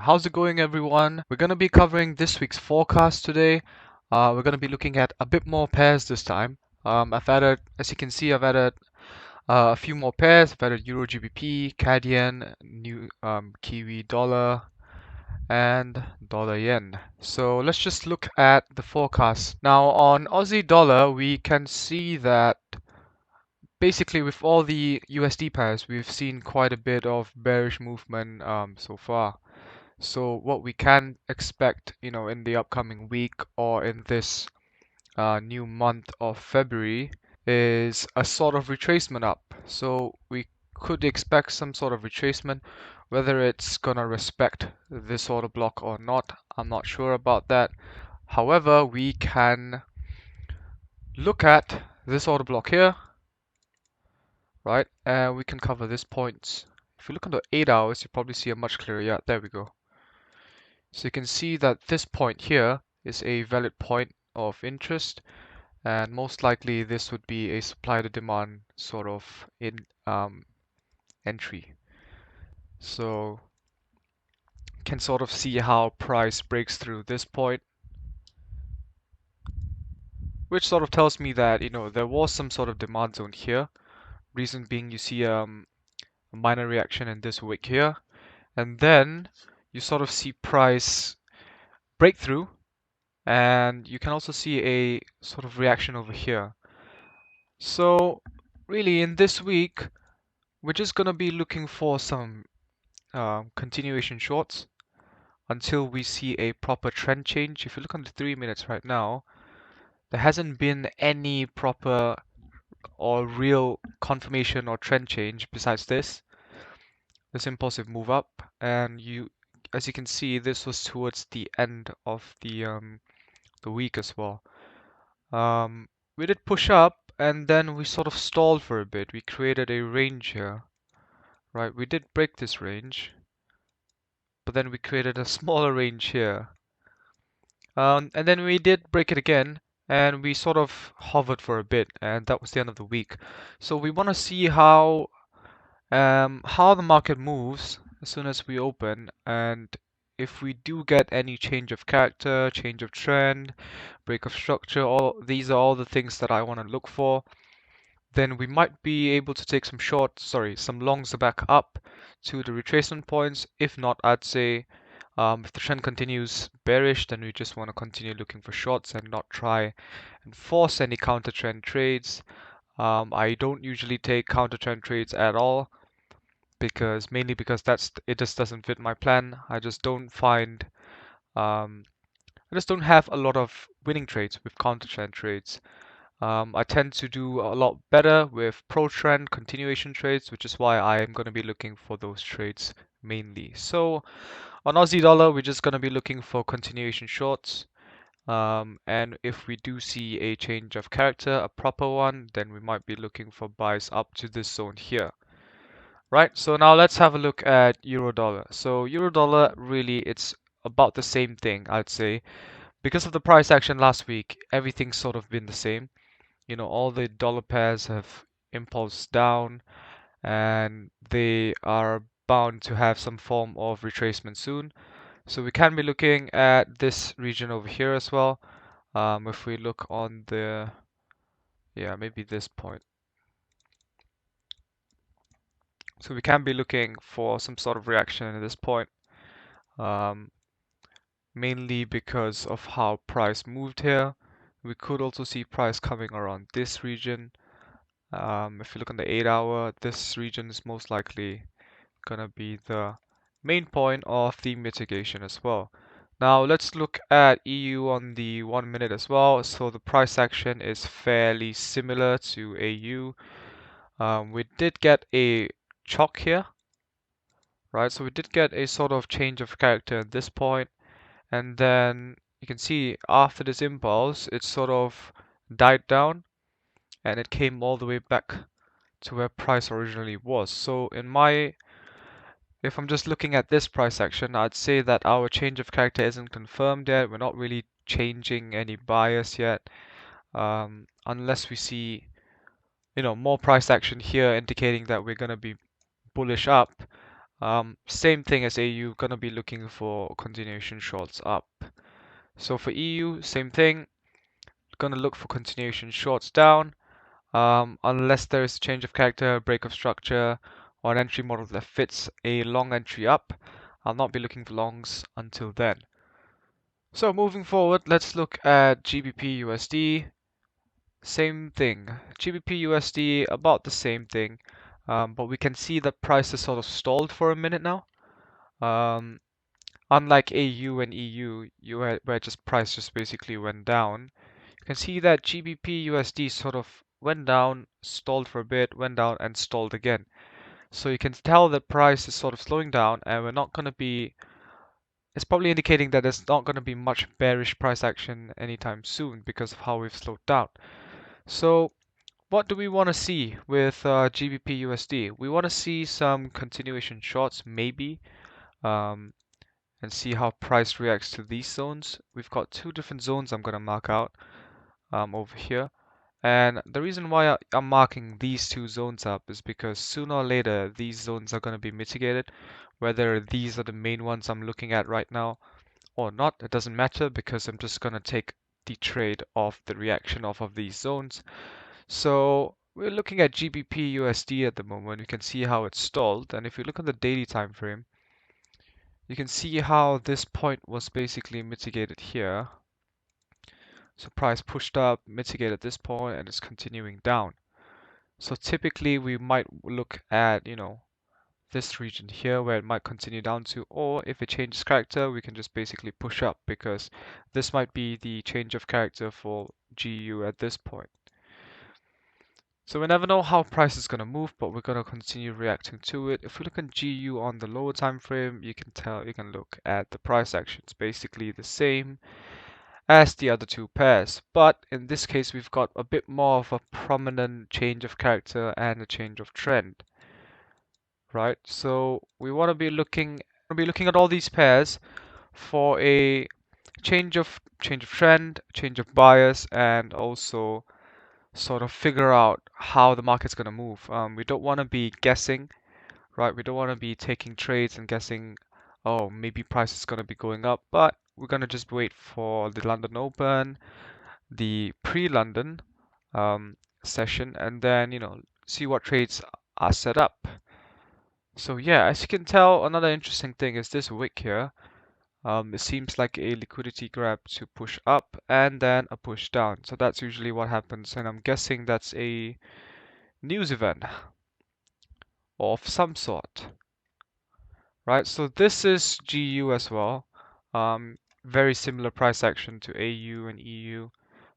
How's it going, everyone? We're going to be covering this week's forecast today. We're going to be looking at a bit more pairs this time. I've added, as you can see, I've added a few more pairs. I've added Euro GBP, CAD Yen, New Kiwi Dollar, and Dollar Yen. So let's just look at the forecast. Now, on Aussie Dollar, we can see that basically with all the USD pairs, we've seen quite a bit of bearish movement so far. So what we can expect, in the upcoming week or in this new month of February is a sort of retracement up. So we could expect some sort of retracement, whether it's gonna respect this order block or not. I'm not sure about that. However, we can look at this order block here, right? And we can cover this point. If you look on the 8 hours, you probably see a much clearer. Yeah, there we go. So you can see that this point here is a valid point of interest, and most likely this would be a supply to demand sort of entry. So you can sort of see how price breaks through this point, which sort of tells me that there was some sort of demand zone here. Reason being, you see a minor reaction in this wick here, and then you sort of see price breakthrough, and you can also see a sort of reaction over here. So really in this week, we're just going to be looking for some continuation shorts until we see a proper trend change. If you look on the 3 minutes right now, there hasn't been any proper or real confirmation or trend change besides this impulsive move up. And as you can see, this was towards the end of the week as well. We did push up and then we sort of stalled for a bit. We created a range here, right? We did break this range, but then we created a smaller range here. And then we did break it again, and we sort of hovered for a bit, and that was the end of the week. So we want to see how the market moves as soon as we open, and if we do get any change of character, change of trend, break of structure, all these are all the things that I want to look for. Then we might be able to take some longs back up to the retracement points. If not, I'd say if the trend continues bearish, then we just want to continue looking for shorts and not try and force any counter trend trades. I don't usually take counter trend trades at all mainly because it just doesn't fit my plan. I just don't have a lot of winning trades with counter trend trades. I tend to do a lot better with pro trend continuation trades, which is why I am going to be looking for those trades mainly. So on Aussie dollar, we're just going to be looking for continuation shorts. And if we do see a change of character, a proper one, then we might be looking for buys up to this zone here. Right, so now let's have a look at euro dollar. So euro dollar, really, it's about the same thing, I'd say. Because of the price action last week, everything's sort of been the same. All the dollar pairs have impulsed down, and they are bound to have some form of retracement soon. So we can be looking at this region over here as well. If we look on maybe this point. So we can be looking for some sort of reaction at this point, mainly because of how price moved here. We could also see price coming around this region. If you look on the 8 hour, this region is most likely gonna be the main point of the mitigation as well. Now let's look at EU on the 1 minute as well. So the price action is fairly similar to AU. We did get a chock here, right? So we did get a sort of change of character at this point, and then you can see after this impulse, it sort of died down, and it came all the way back to where price originally was. So if I'm just looking at this price action, I'd say that our change of character isn't confirmed yet. We're not really changing any bias yet, unless we see, more price action here indicating that we're going to be bullish up. Same thing as AU, gonna be looking for continuation shorts up. So for EU, same thing, gonna look for continuation shorts down, unless there is a change of character, break of structure, or an entry model that fits a long entry up. I'll not be looking for longs until then. So moving forward, let's look at GBP USD. Same thing. GBP USD, about the same thing. But we can see that price is sort of stalled for a minute now. Unlike AU and EU, where just price just basically went down. You can see that GBP USD sort of went down, stalled for a bit, went down and stalled again. So you can tell that price is sort of slowing down and we're not going to be, it's probably indicating that there's not going to be much bearish price action anytime soon because of how we've slowed down. So what do we want to see with GBP USD? We want to see some continuation shorts maybe, and see how price reacts to these zones. We've got two different zones I'm going to mark out over here. And the reason why I'm marking these two zones up is because sooner or later these zones are going to be mitigated. Whether these are the main ones I'm looking at right now or not, it doesn't matter because I'm just going to take the trade off the reaction off of these zones. So we're looking at GBP USD at the moment. You can see how it's stalled. And if you look at the daily time frame, you can see how this point was basically mitigated here. So price pushed up, mitigated this point, and it's continuing down. So typically we might look at, this region here where it might continue down to, or if it changes character, we can just basically push up because this might be the change of character for GU at this point. So we never know how price is going to move, but we're going to continue reacting to it. If we look at GU on the lower time frame, you can look at the price action. It's basically the same as the other two pairs, but in this case we've got a bit more of a prominent change of character and a change of trend, right? So we want to be looking at all these pairs for a change of trend, change of bias, and also sort of figure out how the market's going to move. We don't want to be guessing, right? We don't want to be taking trades and guessing, oh, maybe price is going to be going up, but we're going to just wait for the London Open, the pre-London session, and then, see what trades are set up. So yeah, as you can tell, another interesting thing is this wick here. It seems like a liquidity grab to push up and then a push down. So that's usually what happens, and I'm guessing that's a news event of some sort. Right, so this is GU as well. Very similar price action to AU and EU.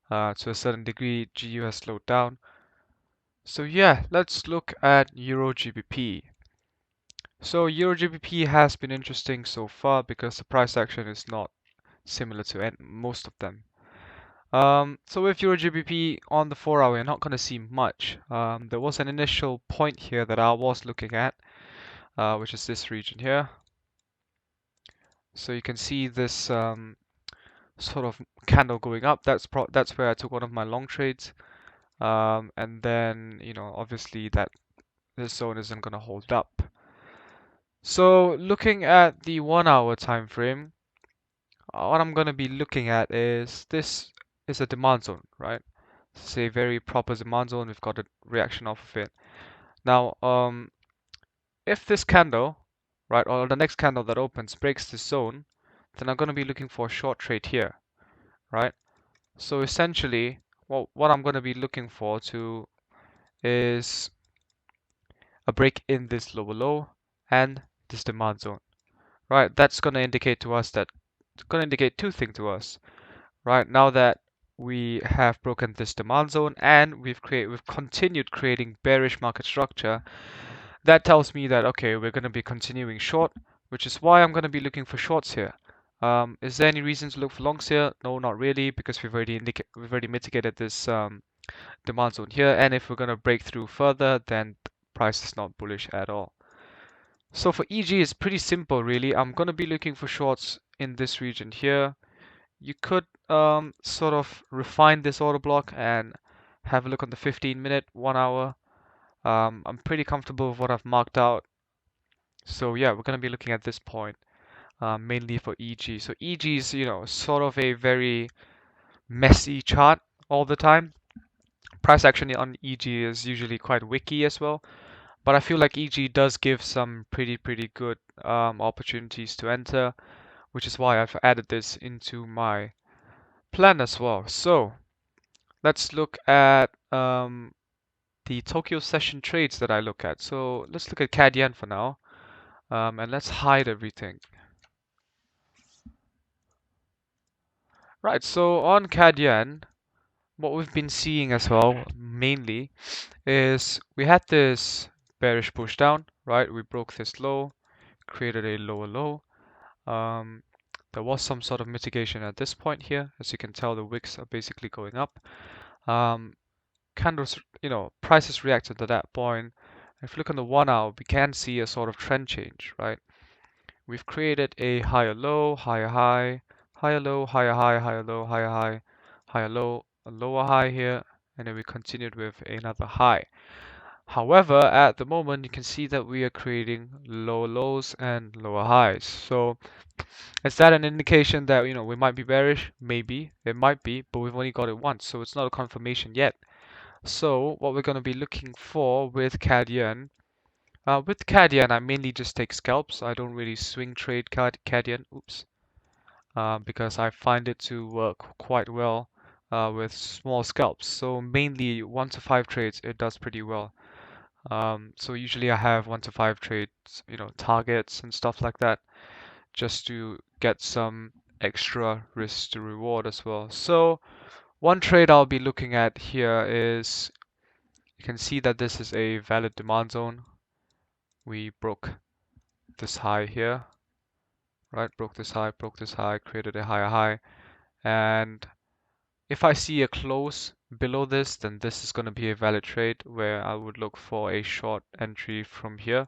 To a certain degree, GU has slowed down. So yeah, let's look at Euro GBP. So Euro GBP has been interesting so far because the price action is not similar to most of them. So with Euro GBP on the 4-hour, you're not going to see much. There was an initial point here that I was looking at, which is this region here. So you can see this sort of candle going up. That's where I took one of my long trades. And then, obviously this zone isn't going to hold up. So looking at the 1-hour time frame, what I'm going to be looking at is this is a demand zone, right? It's a very proper demand zone. We've got a reaction off of it. Now, if this candle, right, or the next candle that opens breaks this zone, then I'm going to be looking for a short trade here, right? So essentially, what I'm going to be looking for is a break in this lower low and this demand zone, right? That's going to indicate to us that it's going to indicate two things to us, right? Now that we have broken this demand zone and we've continued creating bearish market structure, that tells me that okay, we're going to be continuing short, which is why I'm going to be looking for shorts here. Is there any reason to look for longs here? No, not really, because we've already mitigated this demand zone here, and if we're going to break through further, then the price is not bullish at all. So for EG, it's pretty simple, really. I'm going to be looking for shorts in this region here. You could sort of refine this order block and have a look on the 15-minute, 1 hour. I'm pretty comfortable with what I've marked out. So yeah, we're going to be looking at this point mainly for EG. So EG is, sort of a very messy chart all the time. Price action on EG is usually quite wicky as well, but I feel like EG does give some pretty good opportunities to enter, which is why I've added this into my plan as well. So let's look at the Tokyo session trades that I look at. So let's look at CAD yen for now, and let's hide everything. Right, so on CAD yen, what we've been seeing as well, mainly, is we had this bearish push down, right? We broke this low, created a lower low. Um, there was some sort of mitigation at this point here. As you can tell, the wicks are basically going up. Um, Candles, prices reacted to that point. If you look on the 1 hour, we can see a sort of trend change, right? We've created a higher low, higher high, higher low, higher high, higher low, higher high, higher low, a lower high here, and then we continued with another high. However, at the moment, you can see that we are creating lower lows and lower highs. So is that an indication that, we might be bearish? Maybe. It might be, but we've only got it once, so it's not a confirmation yet. So what we're going to be looking for with CAD yen, with CAD yen, I mainly just take scalps. I don't really swing trade CAD yen, oops, because I find it to work quite well with small scalps. So mainly 1 to 5 trades, it does pretty well. So usually I have 1 to 5 trades, targets and stuff like that, just to get some extra risk to reward as well. So one trade I'll be looking at here is, you can see that this is a valid demand zone. We broke this high here, right? Broke this high, created a higher high. And if I see a close below this, then this is going to be a valid trade where I would look for a short entry from here,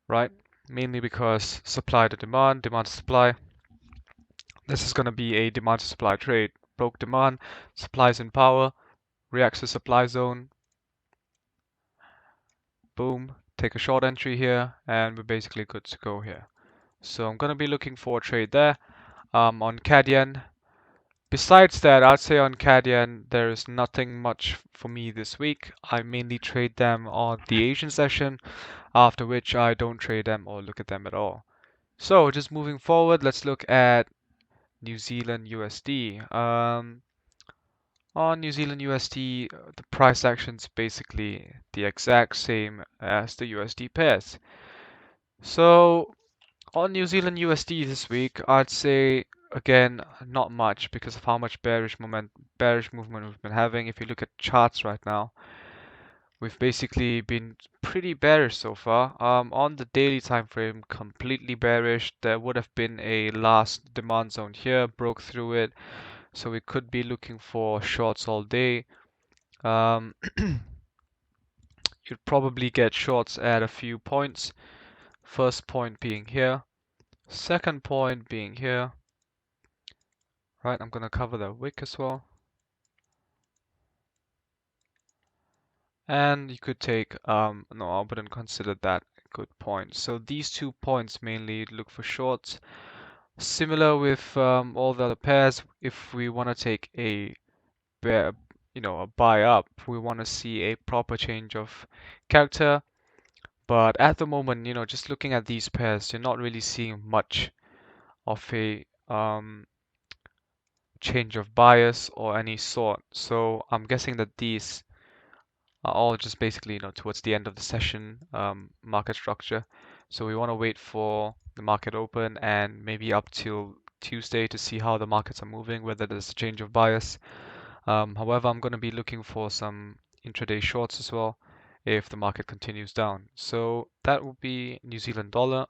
right? Mainly because supply to demand, demand to supply. This is going to be a demand to supply trade. Broke demand, supplies in power, reacts to supply zone, boom, take a short entry here, and we're basically good to go here. So I'm going to be looking for a trade there. On CAD yen, besides that, I'd say on CAD yen, there is nothing much for me this week. I mainly trade them on the Asian session, after which I don't trade them or look at them at all. So just moving forward, let's look at New Zealand USD. On New Zealand USD, the price action is basically the exact same as the USD pairs. So on New Zealand USD this week, I'd say again not much because of how much bearish movement we've been having. If you look at charts right now, we've basically been pretty bearish so far. On the daily time frame, completely bearish. There would have been a last demand zone here, broke through it, so we could be looking for shorts all day. You'd probably get shorts at a few points. First point being here, second point being here. Right, I'm gonna cover the wick as well. And you could take, no, I wouldn't consider that a good point. So these 2 points mainly look for shorts. Similar with all the other pairs, if we want to take a bear, a buy up, we want to see a proper change of character. But at the moment, just looking at these pairs, you're not really seeing much of a change of bias or any sort. So I'm guessing that these are all just basically, towards the end of the session market structure. So we want to wait for the market open and maybe up till Tuesday to see how the markets are moving, whether there's a change of bias. However, I'm going to be looking for some intraday shorts as well if the market continues down. So that will be New Zealand dollar.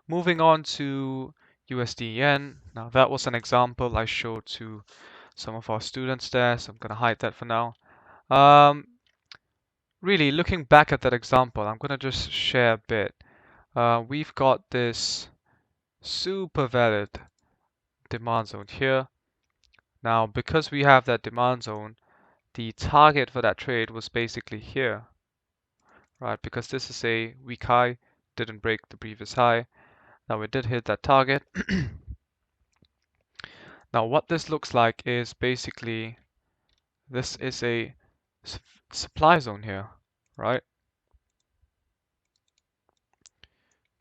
Moving on to USD yen. Now that was an example I showed to some of our students there, so I'm going to hide that for now. Really, looking back at that example, I'm going to just share a bit. We've got this super valid demand zone here. Now, because we have that demand zone, the target for that trade was basically here, right? Because this is a weak high, didn't break the previous high. Now we did hit that target. Now what this looks like is basically this is a supply zone here, right?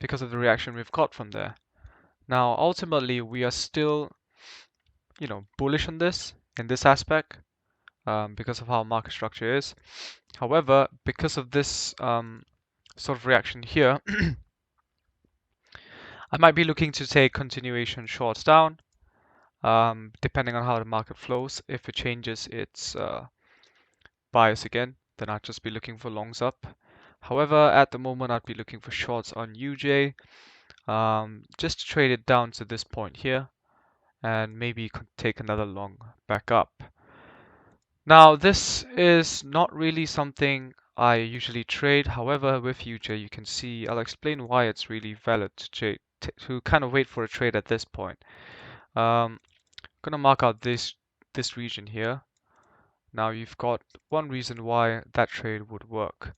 Because of the reaction we've got from there. Now ultimately we are still, bullish on this in this aspect because of how market structure is. However, because of this sort of reaction here, I might be looking to take continuation shorts down, depending on how the market flows. If it changes its bias again, then I'd just be looking for longs up. However, at the moment, I'd be looking for shorts on UJ, just to trade it down to this point here, and maybe take another long back up. Now, this is not really something I usually trade. However, with UJ, you can see, I'll explain why it's really valid to kind of wait for a trade at this point. I'm gonna mark out this region here. Now you've got one reason why that trade would work.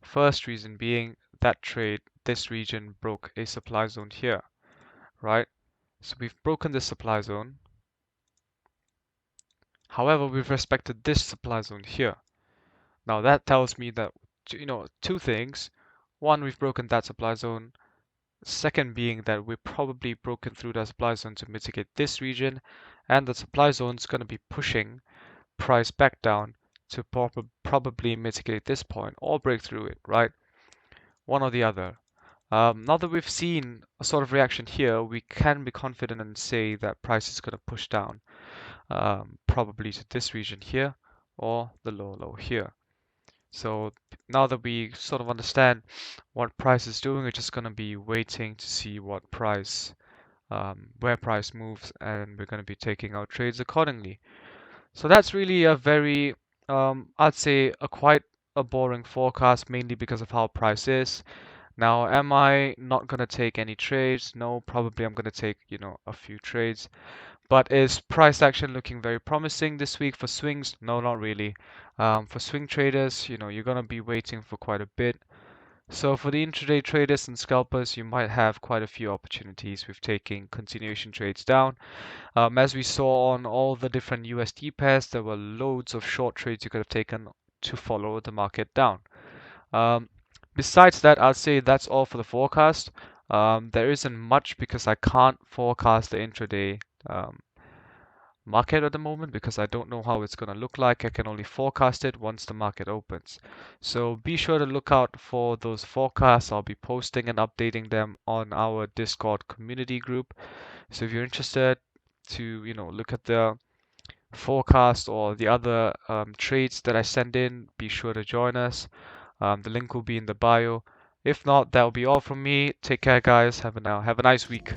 First reason being that this region broke a supply zone here, right? So we've broken this supply zone. However, we've respected this supply zone here. Now that tells me that, two things. One, we've broken that supply zone. Second being that we're probably broken through that supply zone to mitigate this region, and the supply zone is going to be pushing price back down to probably mitigate this point or break through it, right? One or the other. Now that we've seen a sort of reaction here, we can be confident and say that price is going to push down, probably to this region here or the low here. So now that we sort of understand what price is doing, we're just going to be waiting to see what price, where price moves, and we're going to be taking our trades accordingly. So that's really a very, I'd say quite a boring forecast, mainly because of how price is. Now, am I not going to take any trades? No, probably I'm going to take, a few trades. But is price action looking very promising this week for swings? No, not really. For swing traders, you're going to be waiting for quite a bit. So for the intraday traders and scalpers, you might have quite a few opportunities with taking continuation trades down. As we saw on all the different USD pairs, there were loads of short trades you could have taken to follow the market down. Besides that, I'll say that's all for the forecast. There isn't much because I can't forecast the intraday market at the moment because I don't know how it's going to look like. I can only forecast it once the market opens. So be sure to look out for those forecasts. I'll be posting and updating them on our Discord community group. So if you're interested to, look at the forecast or the other trades that I send in, be sure to join us. The link will be in the bio. If not, that'll be all from me. Take care, guys. Have a nice week.